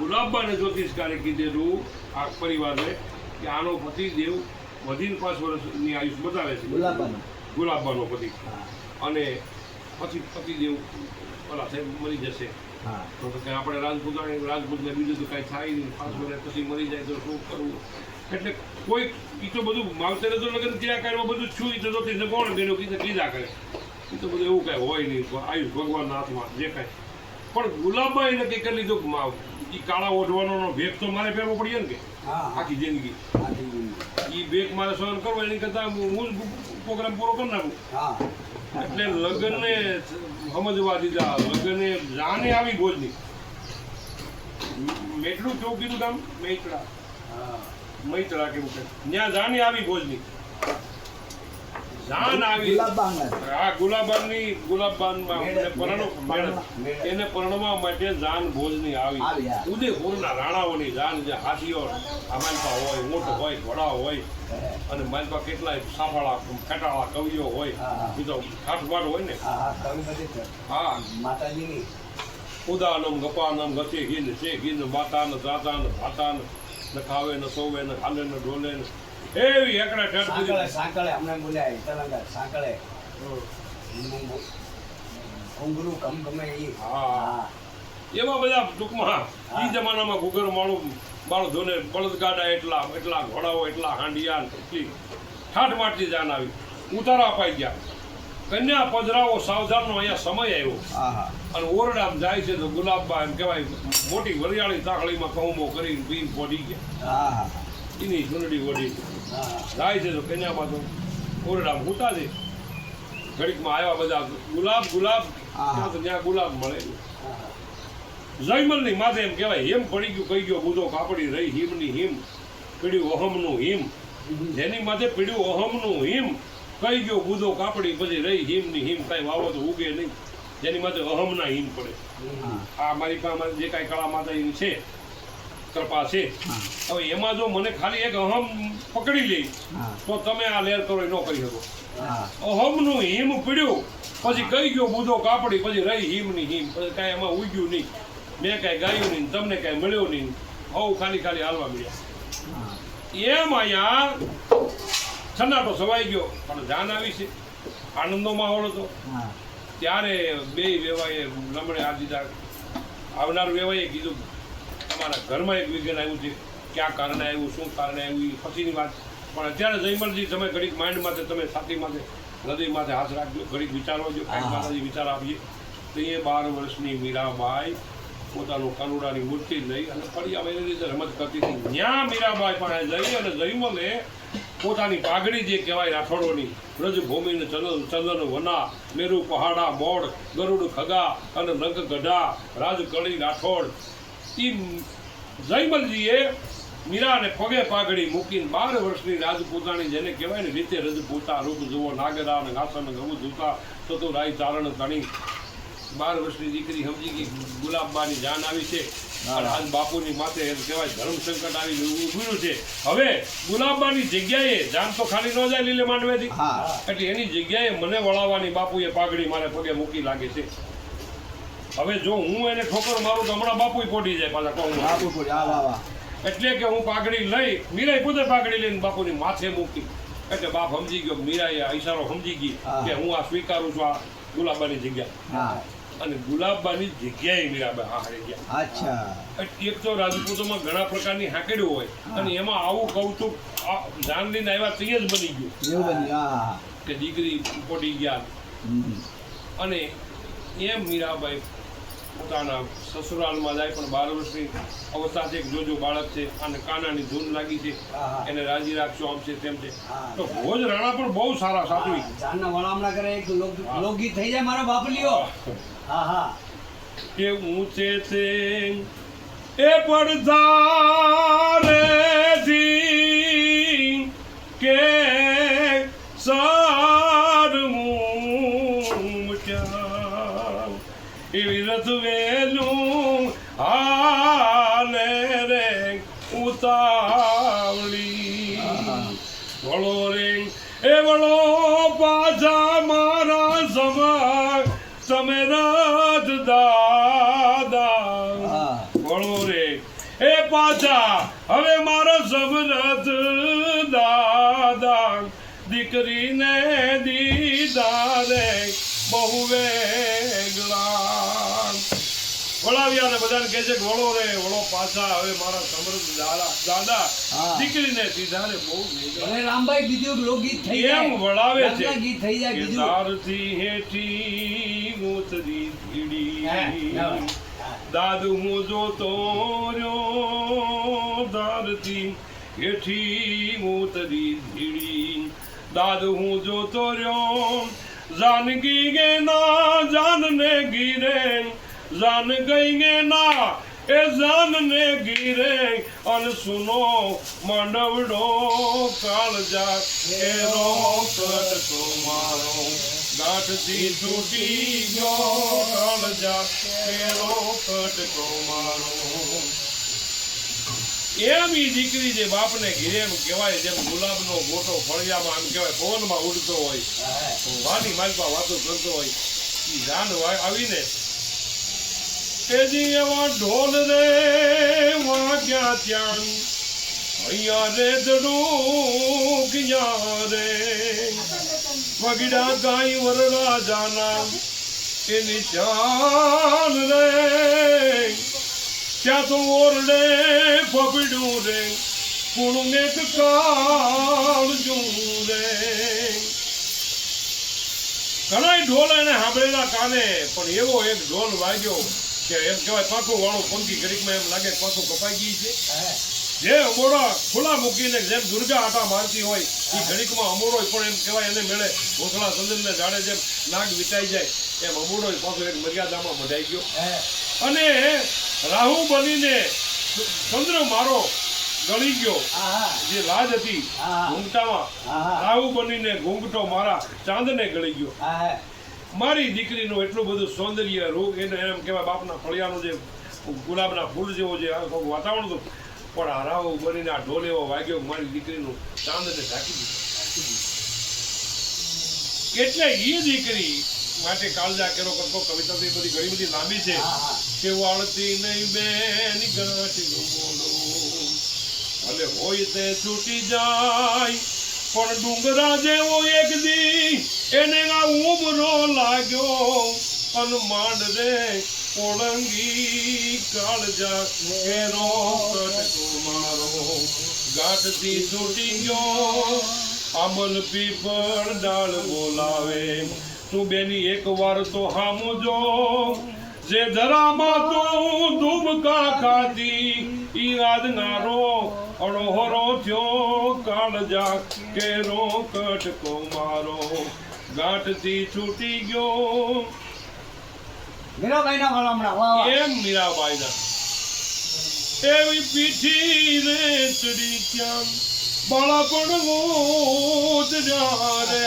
ગુલાબબાને જ્યોતિષકારે કીધેલું આ પરિવારને કે આનો પતિદેવ વધીને 5 વર્ષની આયુષ બતાવે છે. ગુલાબબાનો પતિ અને પછી પતિદેવ ઓલા સાહેબ મરી જશે તો આપણે રાજપૂતને બીજું તો કાંઈ થાય નહીં. 5 વર્ષ પછી મરી જાય તો શું કરવું? એટલે કોઈ એ તો બધું માવતરે તો લગ્ન ક્રિયા કરવા બધું છું એ તો જ્યોતિષને કોણ બેનો કીધા કરે એ તો બધું એવું કાંઈ હોય નહીં. આયુષ ભગવાનના હાથમાં જે કાંઈ. પણ ગુલાબબાએ નક્કી કરી લીધું કે એ કાળા ઓઢવાનો ભેગ તો મારે પહેરવો પડે ને કે આખી જિંદગી એ ભેગ મારે સહન કરવો એની કરતા હું જ પ્રોગ્રામ પૂરો કરી નાખું. એટલે લગ્નને સમજવા દીધા. લગ્નને જાને આવી ભોજની મેટલું કેવું કીધું કામ મૈત્રા કેવું કે ત્યાં જાને આવી ભોજની જાન આવી. હા ગુલાબબાન એને પરણવા માટે જાન ભોજની આવી. ઉદયપુરના રાણાઓની જાન જે હાથીઓ માલપા હોય, ઊંટ હોય, ઘોડા હોય અને માલપા કેટલાય સાફાળા ખટાળા કવિઓ હોય બીજો ઠાઠવાડ હોય ને. હા માતાજીની ઉદાનમ ગપાનમ ગતે હિન છે હિન માતા ને દાતા ને ભાતા ને ખાવે ને સોવે ને હાલે ને ઢોલે ને એવી એકડા ઠેઠ સાંકળે અમને બોલ્યા તરંગા સાંકળે ઘુંઘરું કમ ગમે એ. હા એવા બધા ટૂંકમાં એ જમાનામાં ઘુઘર માળું ધોને બળદગાડા એટલા ઘોડાઓ એટલા હાંડિયા એટલી ઠાઠ મારતી જાન આવી. ઉતારા અપાઈ ગયા. કન્યા પધરાવો સાવધાનનો અહીંયા સમય આવ્યો અને ઓરડામાં જાય છે તો ગુલાબબા એમ કહેવાય મોટી વરિયાળી તાકળીમાં કહુંબો કરીને પીને પડી ગયા. એની ચૂંટણી વળી જાય છે તો કન્યામાં તો ઓરડામાં ઉતા છે. ઘડીકમાં આવ્યા બધા ગુલાબ ત્યાં ગુલાબ મળે. જયમલની માથે એમ કહેવાય હિમ પડી ગયું કહી ગયો બુધો કાપડી રહી હિમની હિમ પીડ્યું અહમનું હિમ. જેની માથે પીડ્યું અહમનું હિમ કહી ગયો બુધો કાપડી પછી રહી હિમની હિમ. કાંઈ વાવો તો ઉગે નહીં. જેની માથે અહમના હિમ પડે. આ મારી પાસે જે કાંઈ કળા માતાની છે કૃપા છે. હવે એમાં જો મને ખાલી એક અહમ પકડી લે તો તમે આ લેર કરો ન કરી શકો. અહમનું હિમ પીડ્યું પછી કહી ગયો બુધો કાપડી પછી રહી હિમની હિમ. પછી કાંઈ એમાં ઉગ્યું નહીં. મેં કાંઈ ગાયું નહીં, તમને કાંઈ મળ્યો નહીં. હવ ખાલી હાલવા મળ્યા. એમ અહીંયા સન્નાટો સવાઈ ગયો પણ જાન આવી છે. આનંદનો માહોલ હતો. ત્યારે બે વેવાએ લમણે આ દીધા. આવનાર વેવાએ કીધું તમારા ઘરમાં એક વિઘન આવ્યું છે, ક્યાં કારણે આવ્યું, શું કારણે આવ્યું એ પછીની વાત. પણ અત્યારે જયમલજી તમે ઘડીક માઇન્ડ માટે તમે છાતી માટે હૃદય માથે હાથ રાખજો, ઘડીક વિચારવા જો કાંઈક માતાજી વિચાર આપીએ. તો એ 12 વર્ષની મીરાબાઈ પોતાનું કરુણાની મૂર્તિ લઈ અને ફળિયા એની રીતે રમત કરતી હતી. ત્યાં મીરાબાઈ પાસે જઈ અને જયમલે પોતાની પાઘડી જે કહેવાય રાઠોડોની વ્રજભૂમિને ચંદન વના મેરુ પહાડા મોડ ગરુડ ખગા અને નગ ગઢા રાજકળી રાઠોડ. એ જયમલજીએ મીરાને પગે પાઘડી મૂકીને 12 વર્ષની રાજપૂતાણી જેને કહેવાય ને રીતે રજપૂતા રૂપ જુઓ નાગરા અને નાસન ગવું જૂતા તો રાય ચારણ તણી. 12 વર્ષની દીકરી સમજી ગઈ ગુલાબબાની જાન આવી છે અને આજ બાપુની માથે એમ કહેવાય ધર્મ સંકટ આવી ઉભર્યું છે. હવે ગુલાબબાની જગ્યાએ જાન તો ખાલી ન જાય લીલે માંડવેથી, એટલે એની જગ્યાએ મને વળાવવાની બાપુએ પાઘડી મારે પગે મૂકી લાગે છે. હવે જો હું એને ઠોકર મારું તો હમણાં બાપુ પોડી જાય પાછા કહું. એટલે કે હું પાઘડી લઈ મીરાએ પોતે પાઘડી લઈને બાપુની માથે મૂકી. એટલે બાપ સમજી ગયો, મીરાએ ઈશારો સમજી ગઈ કે હું આ સ્વીકારું છું આ ગુલાબબાની જગ્યા. અને ગુલાબબાની જગ્યાએ મીરાબાઈ હાંકડી ગયા. એક તો રાજપૂતોમાં ઘણા પ્રકારની હાંકડીઓ હોય અને એમાં આવું કૌતુક જાન લઈને આવ્યા તે જ બની ગયું કે દીકરી પોટી ગયા. અને એમ મીરાબાઈ પોતાના સસુરાલમાં જાય પણ 12 વર્ષની અવસ્થા છે. જોજો બાળક છે અને કાનાની ધૂન લાગી છે, એને રાજી રાખશો આમ છે તેમ છે. તો ભોજ રાણા પણ બહુ સારા સાચવી જાનના વળામણા કરે એક લોકગીત થઈ જાય મારો બાપલીઓ. કે ઊંચે તે એ પડધારેથી કે સારમું એવી રથવેલું હાલે રે ઉતાવળી. વળો રે એ વળો પાછા મારા સમય તમે રાજ દાદા. વળો રે પાછા હવે મારો સમરથ દાદા દીકરીને દીધા રે બહુ વેગળા વળાવ્યા ને બધાને કહે છે કે વળો રે વળો પાછા હવે મારા સમૃદ્ધ દાદા હા. દીકરીને દીધા રે બહુ વેગળા હવે રામભાઈ બીજું લોકગીત થઈ જાય એમ વળાવે છે રાતના ગીત થઈ જાય કે બીજું તારથી હેઠી મોતરી હા, ધીડી હા. દાદુ હું જોતો રહ્યો તારથી હેઠી મોતરી ધીડી દાદુ હું જોતો રહ્યો જાનકી ગે ના જાનને ગીરે જાન ગઈ ગે ના એ જાનને ગીરે અન સુનો માંડવડો કાળજા એનો કટકો મારો ગાંઠથી તૂટી ગયો કાળજા એનો કટકો મારો એમ ઈ દીકરી જે બાપને ઘેરે એમ કહેવાય જેમ ગુલાબનો ગોટો ફળિયામાં આમ કહેવાય પવનમાં ઉડતો હોય વાની માલપા વાતો કરતો હોય ઈ જાન આવીને તેજી એવા ઢોલ રે વાગ્યા ત્યાં અહીંયા રે દડુકિયા રે વગડા ગાય વરરાજાના એની ચાલ રે ત્યાં તો ઓરડે પબડું રે કુણું એક કાળજું રે ઘણા ઢોલ એને સાંભળેલા કાને પણ એવો એક ઢોલ વાગ્યો કે એમ કહેવાય પાકું વાળું પંખી ઘડીકમાં એમ લાગે પાકું કપાઈ ગઈ છે જે અમોડા ખુલ્લા મૂકીને જેમ દુર્ગા આટા મારતી હોય એ ઘડીકમાં અમોડો પણ એમ કહેવાય એને મેળે ઘોસલા સંદનને જાડે જેમ નાગ વિચાઈ જાય એમ અમોડો પાછો એક મર્યાદામાં મઢાઈ ગયો અને રાહુ બનીને ચંદ્ર મારો ગળી ગયો જે લાજ હતી ઘૂંઘટામાં રાહુ બનીને ઘૂંઘટો મારા ચાંદને ગળી ગયો મારી દીકરીનું એટલું બધું સૌંદર્ય રૂપ એને એમ કહેવાય બાપના ફળિયાનું જે ગુલાબના ફૂલ જેવો જે આખું વાતાવરણ હતું પણ આ રાહુ બનીને આ ઢોલ એવો વાગ્યો મારી દીકરીનું ચાંદને ઢાંકી દીધું એટલે એ દીકરી માટે કાળજા કેરો કરતો કવિતા તો એ બધી ઘણી બધી લાંબી છે કે વાળતી નહીં બેન ગાંઠનું મોઢું ભલે હોય તે છૂટી જાય પણ ડુંગરા જેવો એક દી એને આ ઉમરો લાગ્યો અન માંડ રે ઓળંગી કાળજા કેરો કટકો મારો ગાંઠથી છૂટી ગયો અમલ પીપળ ડાળ બોલાવે તું બેની એક વાર તો હામો જો જે ધરામાં તું ધૂબકા ખાધી ઈ રાધનારો અણોહરો થયો કાળજા કેરો કટકો મારો ગાંઠથી છૂટી ગયો મીરાબાઈના વાળા હમણાં વાહ વાહ. એમ મીરાબાઈના એવી પીઠી રે ચડી ક્યાં બાળપણ ગોત રે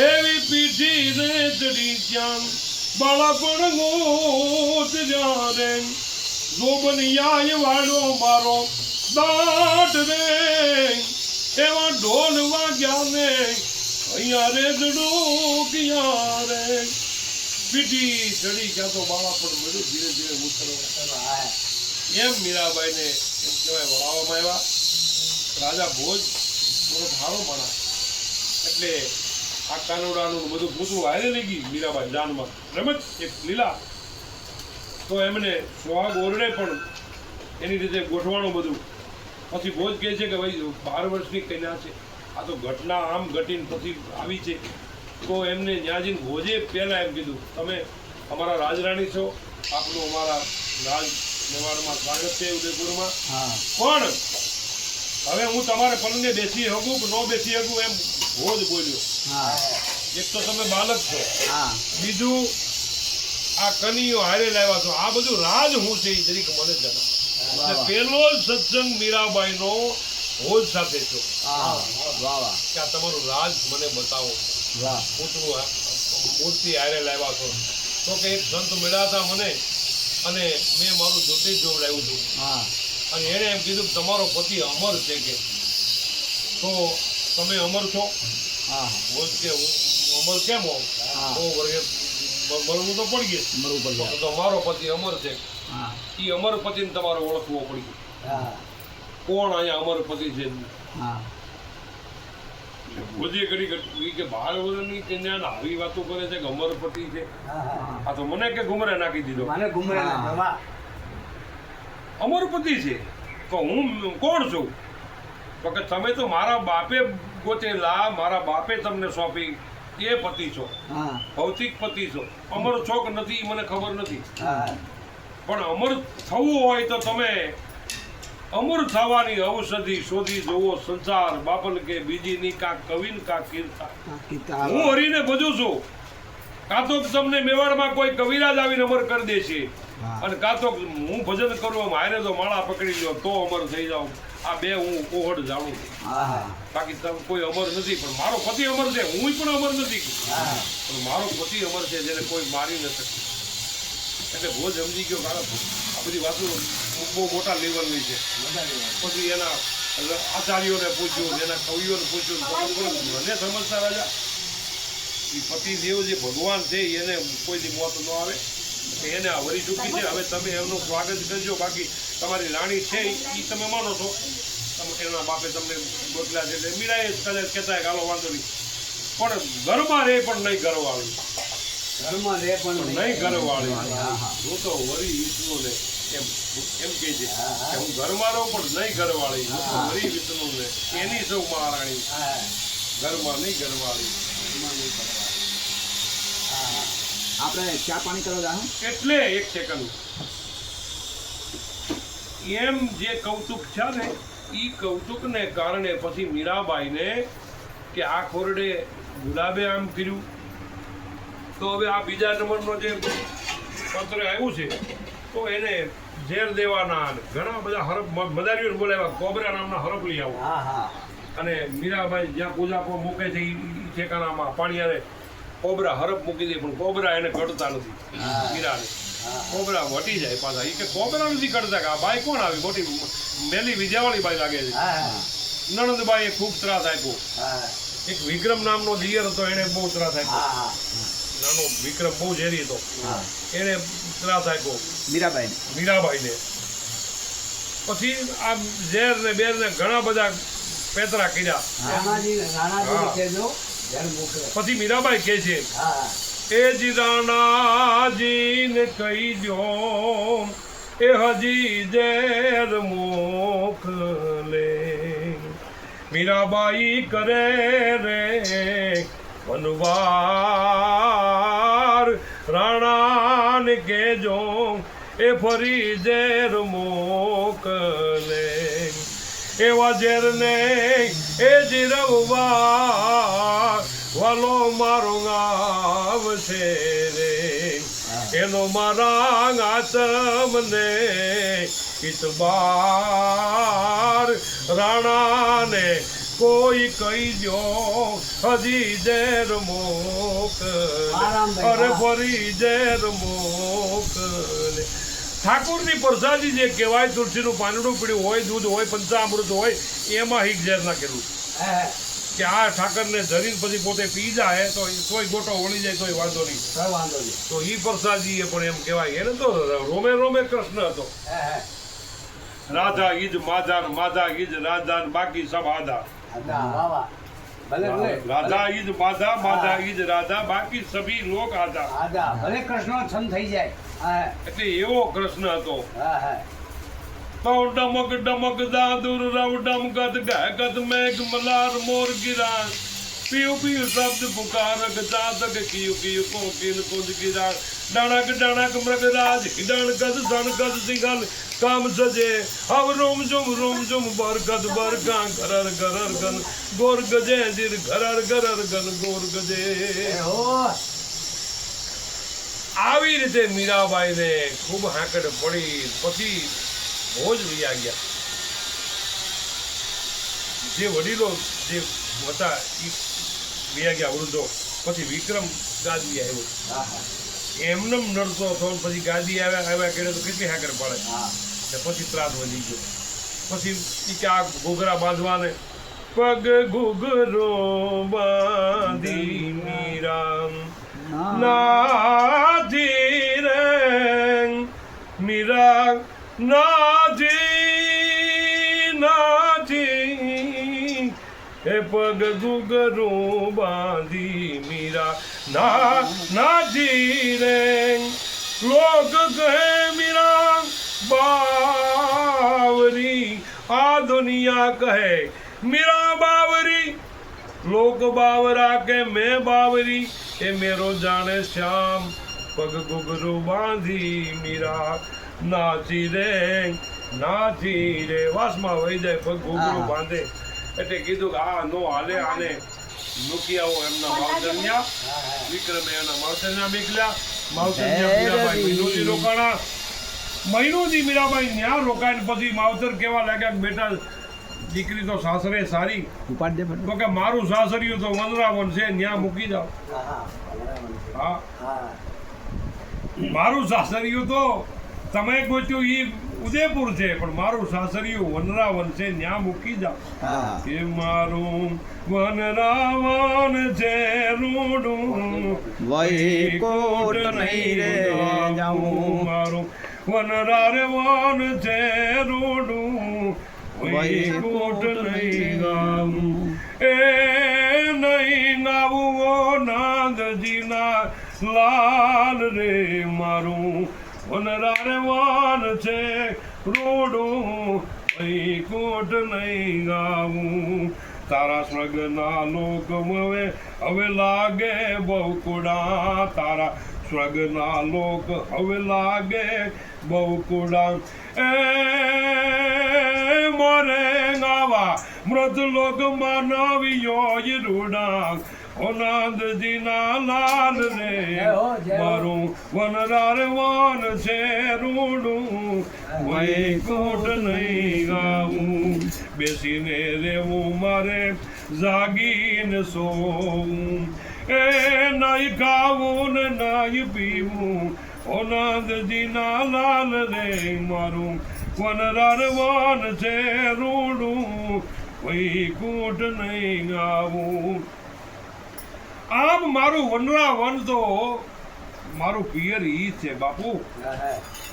એવી પીઠી રે ચડી ક્યાં બાળપણ ગોત રે જોબનિયાય વાળો મારો દાટ રે એવા ઢોલ વાગ્યા ને અહીંયા રે દડુકિયા રે પીઠી ચડી ક્યાં તો બાળપણ મળ્યું ધીરે ધીરે ઉતરવા એમ મીરાબાઈને એમ કહેવાય વળાવવામાં આવ્યા રાજા ભોજ થોડો સારો માણા એટલે આ કાનોડાનું બધું પૂતળું હારે લઈ ગઈ મીરાબાઈ જાનમાં રમત એક લીલા તો એમને સુહાગ ઓરડે પણ એની રીતે ગોઠવાનું બધું પછી ભોજ કહે છે કે ભાઈ 12 વર્ષની કન્યા છે આ તો ઘટના આમ ઘટીને પછી આવી છે તો એમને ન્યાજીને ભોજે પહેલા એમ કીધું તમે અમારા રાજરાણી છો આપનું અમારા રાજ મેવાડમાં સ્વાગત છે ઉદયપુરમાં પણ હવે હું તમારે પલંગે બેસી શકું કે ન બેસી શકું એમ ભોજ બોલ્યો એક તો તમે બાલક છો બીજું આ કનીઓ હારે લાવ્યા છો આ બધું રાજ હું છે એ જરીક મને જણાવો પેલો જ સત્સંગ મીરાબાઈનો ભોજ સાથે છો કે આ તમારું રાજ મને બતાવો પૂતળું મૂર્તિ હારે લાવ્યા છો તો કે એક સંત મળ્યા હતા મને અને મેં મારું જ્યોતિષ જોવડાવ્યું હતું અને એણે એમ કીધું કે તમારો પતિ અમર છે કે તો તમે અમર છો ભોજ કે હું અમર કેમ હોઉં તો વર્ગે મરવું તો પડી ગયું તો મારો પતિ અમર છે હા એ અમરપતિને તમારે ઓળખવો પડી. હા કોણ અહીંયા અમરપતિ છે? હા બધી કરી કે ભાવની કન્યાને આવી વાતો કરે છે કે અમરપતિ છે. હા આ તો મને કે ગુમરે નાખી દીધો. મને ઘુમરે વાહ અમરપતિ છે તો હું કોણ છું? તો કે તમે તો મારા બાપે ગોતેલા, મારા બાપે તમને સોંપી એ પતિ છો, હા ભૌતિક પતિ છો. અમર છો કે નથી એ મને ખબર નથી, હા પણ અમર થવું હોય તો તમે અમર થવાની ઔષધિ શોધી જોવો. સંસાર બાપલ કે બીજી ની કા કવિન કા કીર્તા. હું હરીને ભજું છું. કાં તો તમને મેવાડમાં કોઈ કવિરાજ આવીને અમર કરી દે છે, અને કાં તો હું ભજન કરું મારે તો માળા પકડી લો તો અમર થઈ જાઉં. આ બે હું કોહડ જાણું છું. હા બાકી તમે કોઈ અમર નથી. પણ મારો પતિ અમર છે, હું પણ અમર નથી, હા પણ મારો પતિ અમર છે જેને કોઈ મારી ન શકે. એટલે બહુ જ સમજી ગયો. મારા આ બધી વાતો બહુ મોટા લેવલની છે. પછી એના આચાર્યોને પૂછ્યું, એના કવિઓને પૂછ્યું, મને સમજતા રાજા એ પતિદેવ જે ભગવાન છે એને કોઈ મોત ન આવે, એને વરી ચૂકી છે. હવે તમે એમનું સ્વાગત કરજો. બાકી તમારી રાણી છે એ તમે માનો છો, એના બાપે તમને મોકલ્યા છે એટલે મીરાએ કદાચ કહેતા કે હાલો વાંધો નહીં, પણ ઘરમાં રહે પણ નહીં ઘરવાળી, ઘરમાં રે પણ નહીં ઘરવાળી. હા હા હું તો વરી વિષ્ણુને એમ એમ કહે છે કે હું ઘરમાં રહું પણ નહીં ઘરવાળી. હું તો વરી વિષ્ણુને એની સૌ મહારાણી, હા ઘરમાં નહીં ઘરવાળી. આપણે ચા પાણી કરવા જાઉં. એટલે એક સેકન્ડ એમ જે કૌતુક છે ને એ કૌતુકને કારણે પછી મીરાબાઈને કે આ ખોરડે ગુલાબે આમ કર્યું, તો હવે આ બીજા નંબરનો જે પત્ર આવ્યું છે તો એને ઝેર દેવાના અને ઘણા બધા હરફ મદારીઓ બોલાવ્યા. કોબરા નામના હરફ લઈ આવો. હા હા અને મીરાબાઈ જ્યાં પૂજા મૂકે છે એ ઠેકાણામાં પાણીયારે કોબરા હરફ મૂકી દે, પણ કોબરા એને કડતા નથી. મીરાને કોબરા વટી જાય પાછા. એ કે કોબરા નથી કડતા. કે આ બાઈ કોણ આવી? મોટી મેલી વિદ્યાવાળી બાઈ લાગે છે. હા નણંદબાઈએ ખૂબ ત્રાસ આપ્યો. હા એક વિક્રમ નામનો દિયર હતો, એને બહુ ત્રાસ આપ્યો. હા નાનો વિક્રમ બહુ ઝેરી હતો, હા એને ત્રાસ આપ્યો મીરાબાઈ મીરાબાઈને. પછી આ ઝેર ને બેર ને ઘણા બધા પેતરા કર્યા. રાણાજી કહેજો ઘર મોકલે. પછી મીરાબાઈ કહે છે હા એ જી રાણાજીને કહી દો એ હજી ઝેર મોકલે. મીરાબાઈ કરે રે વનવાર, રાણાને કહેજો એ ફરી ઝેર મોકલે. એવા ઝેરને એ જીરવવા વાલો મારો આવશે રે. એનો મારા આત્મને ઇતબાર, રાણાને કોઈ કહી દો હજી ઝેર મોકલે. અરે ફરી ઝેર મોકલે. ઠાકોરની પ્રસાદી જે કહેવાય, તુલસીનું પાંદડું પીડ્યું હોય, દૂધ હોય, પંચામૃત હોય, એમાં હિક ઝેર નાખેલું કે આ ઠાકરને ધરીને પછી પોતે પી જાય તો કોઈ ગોટો વળી જાય તોય વાંધો નહીં. વાંધો નહીં. તો ઈ પ્રસાદી એ પણ એમ કહેવાય. એને તો રોમે રોમે કૃષ્ણ હતો. રાધા ઈજ માધા, માધા ઈજ રાધા, બાકી સબ આધા. ભલે ભલે રાધા ઈજ માધા, માધા ઈજ રાધા, બાકી સભી લોક આધા. આદા ભલે કૃષ્ણ છંદ થઈ જાય. હા એટલે એવો કૃષ્ણ હતો. હા હા તો ડમક ડમક દાદુર રવ ડમગત ગહગત મેઘ મલાર મોર ગિરા, પીયુ પીયુ શબ્દ પુકારક ચાતક કિયુ કિયુ કોકિલ કુંજ ગિરા, ડણક ડણક મૃગરાજ હિડણ ગદ ધન ગદ સિંગલ કામ સજે, હવ રોમ ઝુમ બરગદ બરગા ગરર ગરર ગન ગોર ગજે દિર ગરર ગરર ગન ગોર ગજે. આવી રીતે મીરાબાઈને ખૂબ હાંકડ પડી. પછી ભોજ વયા ગયા. જે વડીલો જે હતા એ વયા ગયા વૃદ્ધો. પછી વિક્રમ ગાદી આવ્યો. એમને નડતો હતો. પછી ગાદી આવ્યા કરે તો કેટલી હાંકડ પડે. પછી ત્રાસ વધી ગયો. પછી કે આ ઘૂઘરા બાંધવાને પગ ઘૂઘરો બાંધી મીરા નાધી રે મીરા નાજી એ પગ ઘૂઘરું બાંધી મીરા નાજી રે લોક કહે મીરા બાવરી આ દુનિયા કહે મીરા બાવરી लोक बावरा के मैं बावरी ए मेरो जाने श्याम पग घुघरू बांधी मीरा नाची रे વાસમાં વહી જાય પગ ઘુઘરું બાંધે એટલે કીધું કે આ નો હાલે આને મૂકી આવો એમના માવતરિયા વિક્રમે એના માવતરિયા મેકલ્યા માવતરિયા મીરાબાઈ મહિનોથી રોકાણા મહિનોથી મીરાબાઈ ન્યા રોકાઈને પછી માવતર કેવા લાગ્યા કે બેટા દીકરી તો સાસરે સારી ઉપાડ દે તો કે મારું સાસરિયું તો વનરાવન છે ન્યા મૂકી જાઓ હા મારું સાસરિયું તો તમે ગોત્યું ઈ ઉદયપુર છે પણ મારું સાસરિયું વનરાવન છે ન્યા મૂકી જાઓ કે મારું વનરાવન છે રૂડું વૈકુંઠ નહીં રે જાઉં મારું વનરાવન છે રૂડું વૈકુંઠ નહીં ગાવું એ નહીં ગાવું ઓ નાગજીના લાલ રે મારું વનરારે વાન છે રોડું વૈકુંઠ નહીં ગાવું તારા સ્વર્ગના લોક હવે લાગે બહુકુડા તારા સ્વર્ગના લોક હવે લાગે બહુકુડા એ મોરે ગાવા મૃત લોક માનવીયો રૂડા ઓનાદજીના લાલ રે મારું વનરાર વાન છે રૂડું વૈકુંઠ નહીં ગાવું બેસીને રેવું મારે જાગીને સોવું એ નહીં ખાવું ને નહીં પીવું ઓનાદજીના લાલ રે મારું વનરાર વાન છે રૂડું વૈકુંઠ નહીં ગાવું આમ મારું વનરાવન તો મારું પિયર ઈ છે બાપુ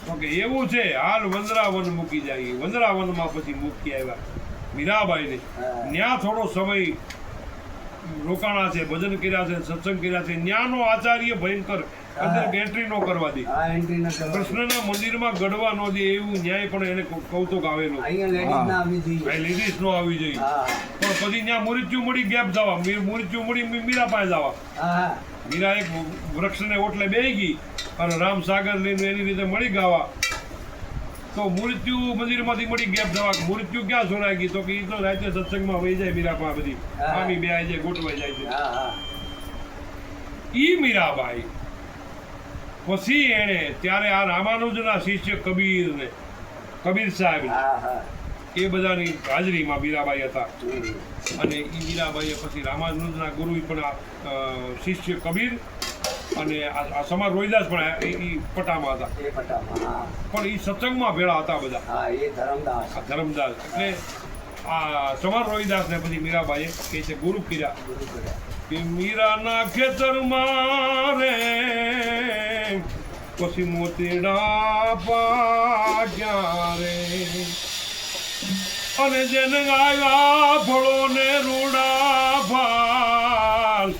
તો કે એવું છે હાલ વનરાવન મૂકી જાય વનરાવનમાં પછી મૂકી આવ્યા મીરાબાઈને ન્યા થોડો સમય રોકાણા છે ભજન કર્યા છે સત્સંગ કર્યા છે ન્યાનો આચાર્ય ભયંકર અંદર એન્ટ્રી નો કરવા દે કૃષ્ણના મંદિરમાં ગડવા નો દે એવું ન્યાય પણ એને કૌતુક આવેલું લેડીઝ નો આવી જોઈએ પણ પછી ત્યાં મૃત્યુ મળી ગેપ જવા મૃત્યુ મળી મીરા પાસે જવા મીરા એક વૃક્ષને ઓટલે બેહી ગઈ અને રામ સાગર લઈને એની રીતે મળી ગાવા તો મૃત્યુ મંદિરમાંથી મળી ગેપ જવા મૃત્યુ ક્યાં સોરાઈ ગઈ તો કે ઈ તો રાતે સત્સંગમાં વહી જાય મીરા પાસે બધી આમી બે જાય ગોઠવાઈ જાય છે ઈ મીરાબાઈ પછી એણે ત્યારે આ રામાનુજના શિષ્ય કબીર સાહેબ એ બધાની હાજરીમાં મીરાબાઈ હતા અને એ મીરાબાઈએ પછી રામાનુજના ગુરુ પણ શિષ્ય કબીર અને આ સમાર રોહિદાસ પણ એ પટામાં હતા પણ એ સત્સંગમાં ભેળા હતા બધા ધરમદાસ એટલે આ સમાર રોહિદાસ ને પછી મીરાબાઈએ કે છે ગુરુ કર્યા કે મીરાના ખેતરમાં રે પછી મોતીડા પાક્યા રે અને જેને આવ્યા ફળો ને રૂડા ફાલ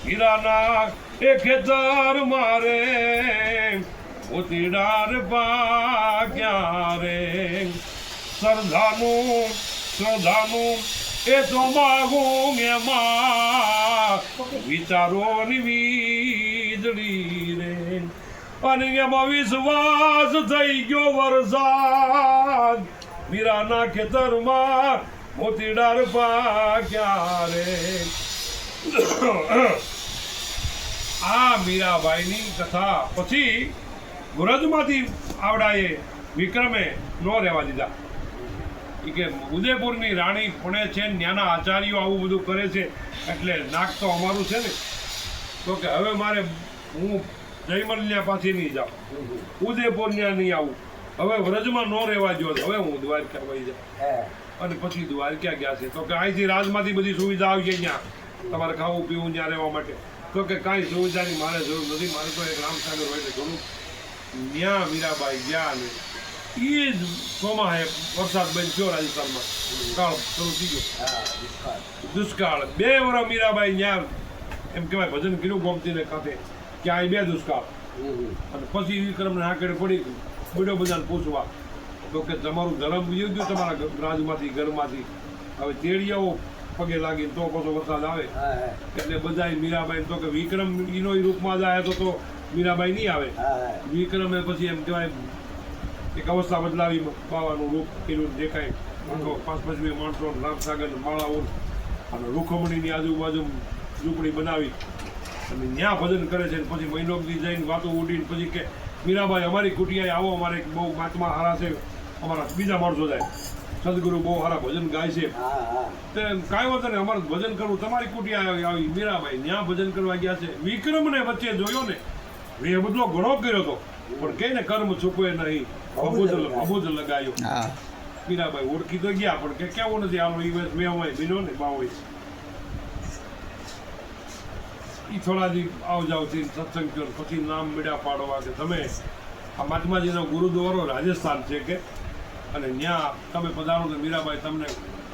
મીરાના એ ખેતર મારે મોતીડા પાક્યા રે શ્રદ્ધાનું એ તો માગું એમાં વિચારોની વીજળી રે અને એમાં વિશ્વાસ થઈ ગયો વરસાદ મીરાના ખેતરમાં મોતીડાર પાક્યા રે આ મીરાબાઈની કથા પછી ગુરજમાંથી આવડાએ વિક્રમે નો રહેવા દીધા કે ઉદયપુરની રાણી પુણે છે ત્યાંના આચાર્યો આવું બધું કરે છે એટલે નાક તો અમારું છે ને તો કે હવે મારે હું જયમલ્યા પાછી નહીં જાઉં ઉદયપુર ત્યાં નહીં આવું હવે વ્રજમાં ન રહેવા જો હવે હું દ્વારકા વહી જાઉં અને પછી દ્વારકા ગયા છે તો કે અહીંથી રાજમાંથી બધી સુવિધા આવી ગઈ ત્યાં તમારે ખાવું પીવું ત્યાં રહેવા માટે તો કે કાંઈ સુવિધાની મારે જરૂર નથી મારે તો એક રામસાગર હોય ઘણું ત્યાં મીરાબાઈ ગયા ને એ જ ચોમાહે વરસાદ બંધ થયો રાજસ્થાનમાં, કાળ શરૂ થઈ ગયો, હા, દુષ્કાળ. દુષ્કાળ. 2 વર્ષ મીરાબાઈ ન્યા એમ કહેવાય ભજન કર્યું ગોમતીને ખાતે કે આ 2 દુષ્કાળ. અને પછી વિક્રમને હાકડે પડી બીડો બધાને પૂછવા તો કે તમારું ધર્મ ગયું ગયું તમારા રાજમાંથી ઘરમાંથી, હવે તેડિયાઓ પગે લાગીને તો પાછો વરસાદ આવે. હા, હા, એટલે બધા મીરાબાઈ તો કે વિક્રમ ઈનો રૂપમાં જ આવ્યો તો મીરાબાઈ નહીં આવે. હા, વિક્રમે પછી એમ કહેવાય એક અવસ્થા બદલાવી, બાવાનું રૂપ કર્યું દેખાય, આખો 5-5 માણસો રામસાગર માળાઓ અને રૂખમણીની આજુબાજુ ઝૂંપડી બનાવી અને ત્યાં ભજન કરે છે. પછી મહિનોકથી જઈને વાતો ઉડીને પછી કે મીરાબાઈ અમારી કુટિયાએ આવો, અમારે બહુ મહાત્મા હારા છે, અમારા બીજા માણસો જાય સદગુરુ બહુ સારા ભજન ગાય છે, હા, હા. તે કાંઈ વાંધો નહીં અમારે ભજન કરવું, તમારી કુટિયા આવી. મીરાબાઈ ત્યાં ભજન કરવા ગયા છે. વિક્રમને વચ્ચે જોયો ને એ બદલો ઘણો કર્યો હતો પણ કે ને કર્મ ચૂકવે નહીં, અબુજ લગાયો. હા મીરાબાઈ ઓળખી તો ગયા પણ કે કેવું નથી આનો ઈવેસ મેં હોય બીનો ને બા હોય. એ થોડા દી આવ જાવથી સત્સંગ કર્યો પછી નામ મીડા પાડવા કે તમે આ મહાત્માજીનો ગુરુદ્વારો રાજસ્થાન છે કે, અને ત્યાં તમે પધારો તો મીરાબાઈ તમને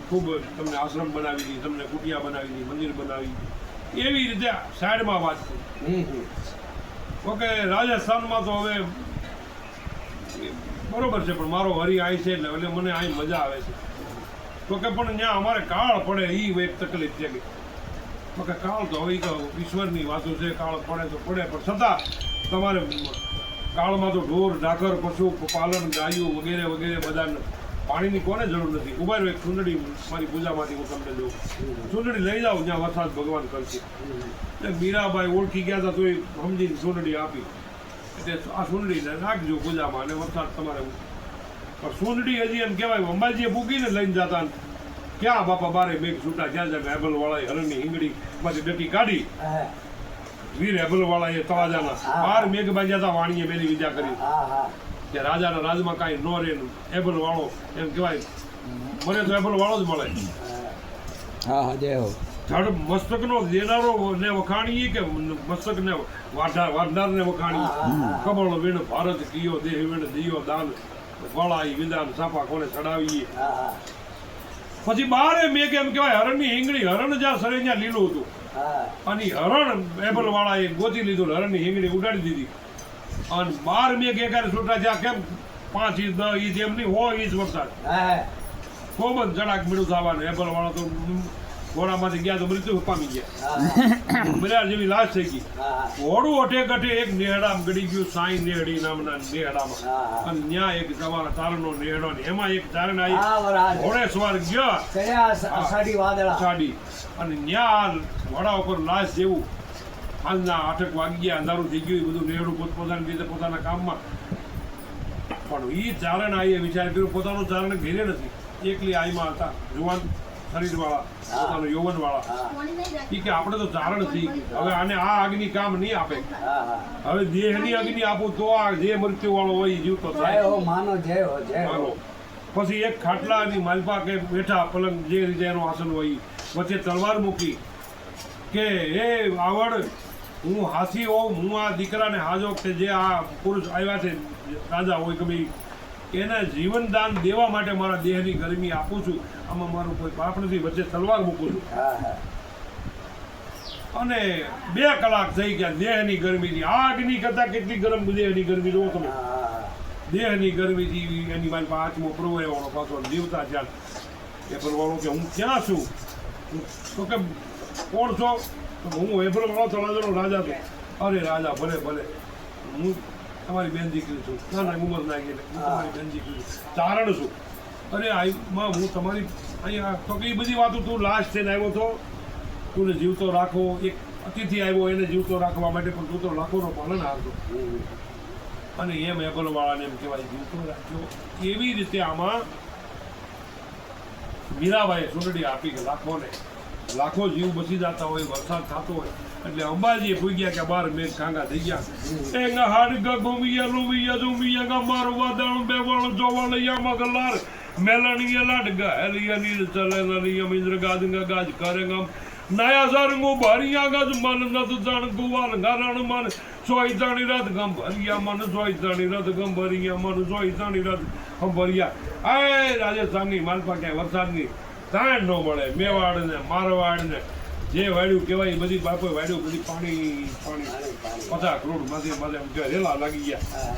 ખૂબ તમને આશ્રમ બનાવી દી, તમને કુટિયા બનાવી દી, મંદિર બનાવી. એવી રીતે સાઈડમાં વાત કરી. ઓકે રાજસ્થાનમાં તો હવે બરોબર છે પણ મારો હરી આય છે એટલે મને અહીં મજા આવે છે. તો કે પણ ત્યાં અમારે કાળ પડે એ એક તકલીફ છે તો કે કાળ તો હવે ઈશ્વરની વાતો છે, કાળ પડે તો પડે પણ છતાં તમારે કાળમાં તો ઢોર ઢાકર પશુ પાલન ગાયું વગેરે વગેરે બધાને પાણીની કોને જરૂર નથી. ઉભા રહ્યો એક સુંદડી મારી પૂજામાંથી હું તમને જોઉં, સુંદડી લઈ જાઓ જ્યાં વરસાદ ભગવાન કરશે. એટલે મીરાબાઈ ઓળખી ગયા હતા તો એ સમજીને સુંદડી આપી એટલે આ સુંદડીને નાખજો પૂજામાં અને વરસાદ તમારે. પણ સુંદડી હજી એમ કહેવાય અંબાજીએ પૂગીને લઈને જતા ક્યાં બાપા બારે મેઘ છૂટા ક્યાં જાય હેબલવાળાએ હરણની હિંગડી માંથી ડટી કાઢી, હા, વીર હેબલવાળાએ તળાજાના 12 મેઘ બાંધ્યા હતા, વાણીએ બેની વિદ્યા કરી હા, હા. કે રાજાના રાજમાં કાંઈ ન રહે. હેબલવાળો એમ કહેવાય મને તો હેબલવાળો જ મળે. હા હા જય હો. જડ મસ્તકનો દેનારો ને વખાણીએ કે મસ્તકને વાઢનારને વખાણીએ. કમળ વીણ ભારત કિયો દેહ વીણ દિયો દાન વળાઈ વિધાન સાપા કોને ચડાવીએ. હા, હા. પછી 12 મેઘ એમ કહેવાય હરણની હિંગડી, હરણ જ્યાં સરે ત્યાં લીલું હતું હા, અને હરણ એબલવાળાએ ગોતી લીધું, હરણની હિંગડી ઉડાડી દીધી અને 12 મેઘ એકારે છૂટા જ્યાં કેમ 5 ઇંચ 10 ઇંચ એમ નહીં 100 ઇંચ વરસાદ હા. ખૂબ જ જડાક મીડું થવાનું. એબલવાળો તો ઘોડામાંથી ગયા તો મૃત્યુ પામી ગયા, બજાર જેવી લાશ થઈ ગઈ. ઘોડું અઠે કઠે એક નેહડામાં ગડી ગયું, સાઈ નેહડી નામના નેહડામાં, અને ત્યાં એક તમારા તારનો નેહડો ને એમાં એક ચારણ આવી ઘોડે સવાર ગયા અષાઢી વાદળા સાડી અને ત્યાં ઘોડા ઉપર લાશ જેવું સાંજના 8 વાગી ગયા, અંધારું થઈ ગયું. બધું નેહડું પોતપોતાની રીતે પોતાના કામમાં. પણ એ ચારણ આઈએ વિચાર કર્યો પોતાનું ચારણ ઘેરે નથી, એકલી આઈમાં હતા, જુવાન શરીરવાળા, પોતાનું યૌવનવાળા. એ કે આપણે તો ચારણ થઈ ગયું, હવે આને આ અગ્નિ કામ નહીં આપે, હવે દેહની અગ્નિ આપું તો આ જે મૃત્યુ વાળો હોય એ જીવતો થાય. જય હો માનો, જય હો, જય હો. માનો. પછી એક ખાટલાની માલપા કે બેઠા પલંગ જે રીતે એનું આસન હોય વચ્ચે તલવાર મૂકી કે એ આવડ હું હાથી હોઉં, હું આ દીકરાને હાજો કે જે આ પુરુષ આવ્યા છે રાજા હોય કે ભાઈ એને જીવનદાન દેવા માટે મારા દેહની ગરમી આપું છું, આમાં મારું કોઈ પાપ નથી, વચ્ચે તલવાર મૂકું છું. અને 2 કલાક થઈ ગયા દેહની ગરમીથી. આ અગ્નિ કરતા કેટલી ગરમ દેહની ગરમી જોવો તમે. દેહની ગરમીથી એની મારી પાસે હાથમાં પ્રવાહવાનો પાછો જીવતા ત્યાં એ પરવાળો કે હું ક્યાં છું, તો કે કોણ છો? હું એફરવાળો તળાજાનો રાજા છું. અરે રાજા ભલે ભલે, હું તમારી બેન દીકરી છું, ના ઉંમર ના ગઈ, હું તમારી બેન દીકરી છું, ચારણ છું. અરે આમાં હું તમારી અહીંયા તો કે એ બધી વાતો તું લાશ થઈને આવ્યો હતો, તુંને જીવતો રાખો, એક અતિથિ આવ્યો એને જીવતો રાખવા માટે, પણ તું તો લાખોનો પાલન હારતો અને એમ એપલવાળાને એમ કહેવાય જીવતો રાખ્યો. એવી રીતે આમાં મીરાબાઈએ સુંદડી આપી કે લાખો જીવ બચી જતા હોય, વરસાદ થતો હોય. એટલે અંબાજીએ પૂગ્યા કે 12 મેઘ કાંગા થઈ ગયા. એંગા હાડગા ગોમિયા લોમિયા જોમિયા ગા મારો વાદળ બેવાળો જોવાળિયા મગલાર મેલણીયા લાડગા હેલિયા નીર ચલે નલિયા ઇન્દ્ર ગાદંગા ગાજ કરેંગમ નાયા સારંગો ભરિયા ગજ મન નત જાણ ગોવાલ ગારણ મન સોય જાણી રથ ગંભરિયા મન સોય જાણી રથ ગંભરિયા મન સોય જાણી રથ ગંભરિયા એ રાજસ્થાનની માલપા ક્યાંય વરસાદની તાણ ન મળે મેવાડ ને મારવાડ ને જે વાડ્યું કહેવાય એ બધી બાપોએ વાડ્યું બધી પાણી પાણી 50 કરોડ માંથી એમ કે રેલા લાગી ગયા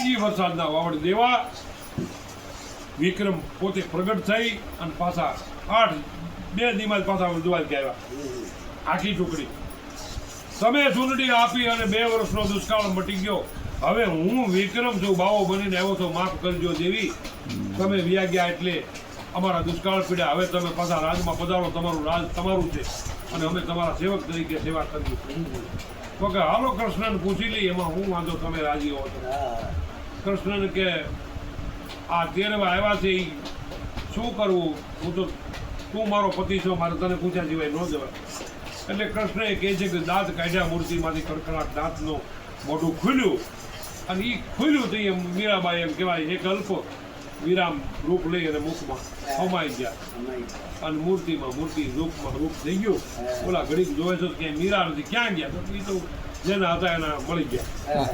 ઈ વરસાદના વાવડ દેવા વિક્રમ પોતે પ્રગટ થઈ અને પાછા 2 દીમાં પાછા ઉજવાલ કે આવ્યા આખી ટુકડી તમે ચૂંટણી આપી અને 2 વર્ષનો દુષ્કાળ મટી ગયો હવે હું વિક્રમ છું બાવો બનીને આવ્યો તો માફ કરજો દેવી તમે વ્યા ગયા એટલે અમારા દુષ્કાળ પીડ્યા હવે તમે પાછા રાજમાં પધારો તમારું રાજ તમારું છે અને અમે તમારા સેવક તરીકે સેવા કરીશું તો કે હાલો કૃષ્ણને પૂછી લઈએ એમાં હું વાંધો તમે રાજી હો તો કૃષ્ણને કે આ તેરવા આવ્યા છે ઈ શું કરવું હું તો તું મારો પતિ છો મારે તને પૂછ્યા સિવાય ન જવાય એટલે કૃષ્ણ એ કહે છે કે દાંત કાઢ્યા મૂર્તિમાંથી કડકડાટ દાંતનું મોઢું ખુલ્યું અને એ ખુલ્યું તો એમ મીરાબાઈ એમ કહેવાય એક અલ્પ વિરામ રૂપ લઈ અને મુખમાં સમાઈ ગયા અને મૂર્તિ રૂપમાં રૂપ થઈ ગયું ઓલા ઘડીક જોવે છે કે મીરા નથી ક્યાં ગયા તો એ તો જેના હતા એના મળી ગયા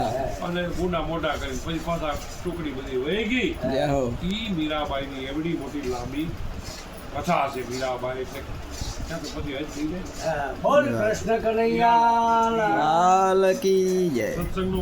અને ગુંડા મોટા કરીને પછી પાછા ટુકડી બધી વહી ગઈ જય હો ઈ મીરાબાઈની એવડી મોટી લાંબી કથા છે મીરાબાઈ એટલે ત્યાં તો પછી હજ થઈ જાય બોલ કૃષ્ણ કનૈયા લાલ કી જય સત્સંગનો